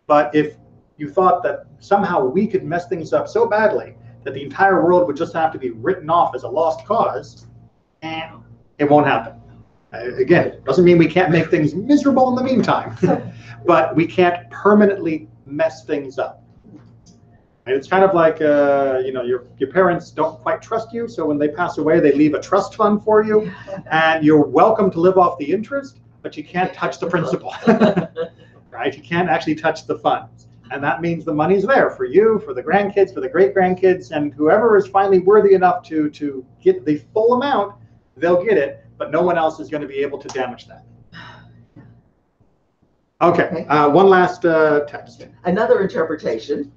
But if you thought that somehow we could mess things up so badly that the entire world would just have to be written off as a lost cause, it won't happen. Again, doesn't mean we can't make things miserable in the meantime, but we can't permanently mess things up. And it's kind of like, your parents don't quite trust you, so when they pass away, they leave a trust fund for you, and you're welcome to live off the interest, but you can't touch the principal, right? You can't actually touch the funds. And that means the money's there for you, for the grandkids, for the great-grandkids, and whoever is finally worthy enough to get the full amount, they'll get it, but no one else is going to be able to damage that. Okay, one last text. Another interpretation.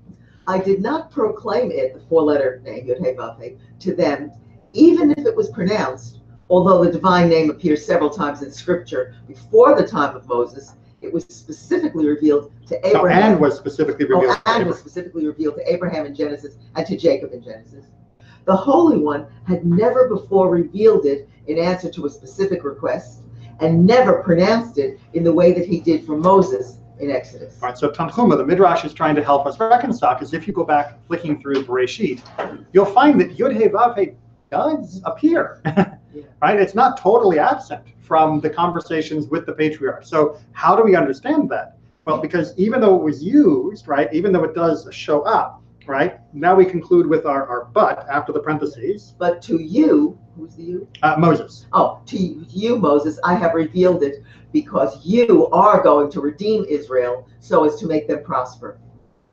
I did not proclaim it, the four-letter name, Yod-Heh-Vav-Heh, to them, even if it was pronounced, although the divine name appears several times in Scripture before the time of Moses. It was specifically revealed to Abraham. And was specifically revealed. And was specifically revealed to Abraham in Genesis and to Jacob in Genesis. The Holy One had never before revealed it in answer to a specific request, and never pronounced it in the way that he did for Moses in Exodus. All right, so Tanchuma, the Midrash is trying to help us reconcile, because if you go back flicking through Bereshit, you'll find that Yod-Heh-Vav-Heh does appear, right? It's not totally absent from the conversations with the patriarchs. So how do we understand that? Well, because even though it was used, right, even though it does show up, right, now we conclude with our but after the parentheses. But to you, who's the you? Moses. Oh, to you, Moses, I have revealed it because you are going to redeem Israel so as to make them prosper.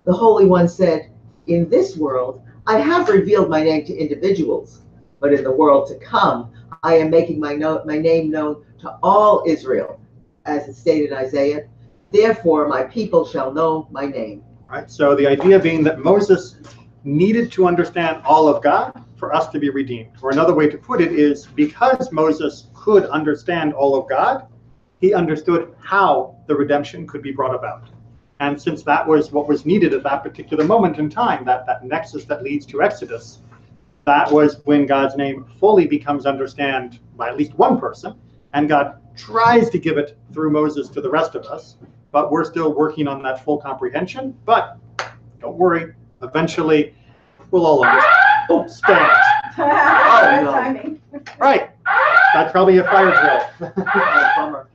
The Holy One said, in this world, I have revealed my name to individuals, but in the world to come, I am making my name known to all Israel, as it stated in Isaiah. Therefore, my people shall know my name. Right. So the idea being that Moses needed to understand all of God for us to be redeemed. Or another way to put it is, because Moses could understand all of God, he understood how the redemption could be brought about. And since that was what was needed at that particular moment in time, that nexus that leads to Exodus, that was when God's name fully becomes understood by at least one person, and God tries to give it through Moses to the rest of us, but we're still working on that full comprehension. But don't worry, eventually we'll all understand. Oh, stand. Oh, no. Timing. Right. That's probably a fire drill. Oh, bummer.